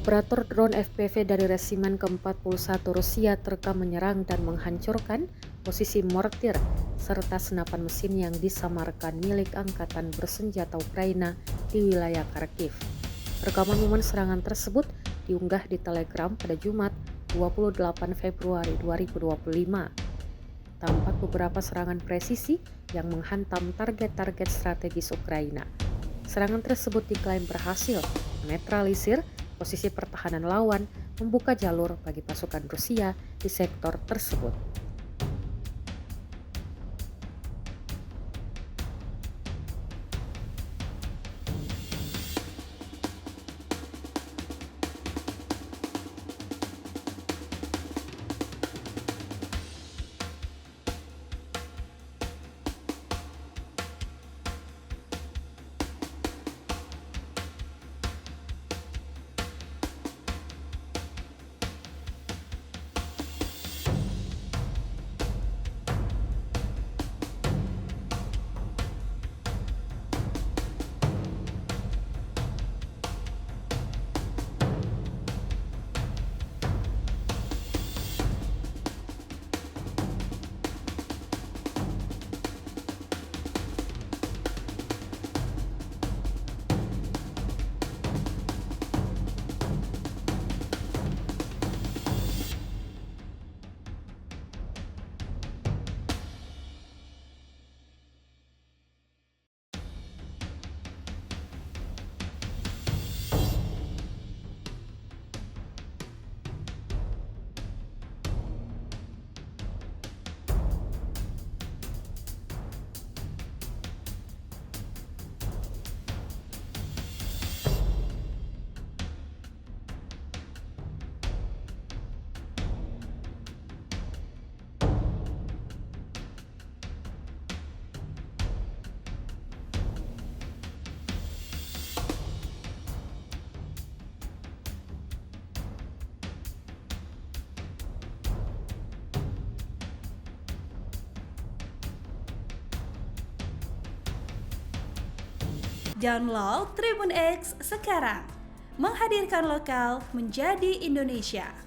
Operator drone FPV dari Resimen ke-41 Rusia terekam menyerang dan menghancurkan posisi mortir serta senapan mesin yang disamarkan milik Angkatan Bersenjata Ukraina di wilayah Kharkiv. Rekaman momen serangan tersebut diunggah di Telegram pada Jumat 28 Februari 2025. Tampak beberapa serangan presisi yang menghantam target-target strategis Ukraina. Serangan tersebut diklaim berhasil menetralisir posisi pertahanan lawan, membuka jalur bagi pasukan Rusia di sektor tersebut. Download Tribun X sekarang, menghadirkan lokal menjadi Indonesia.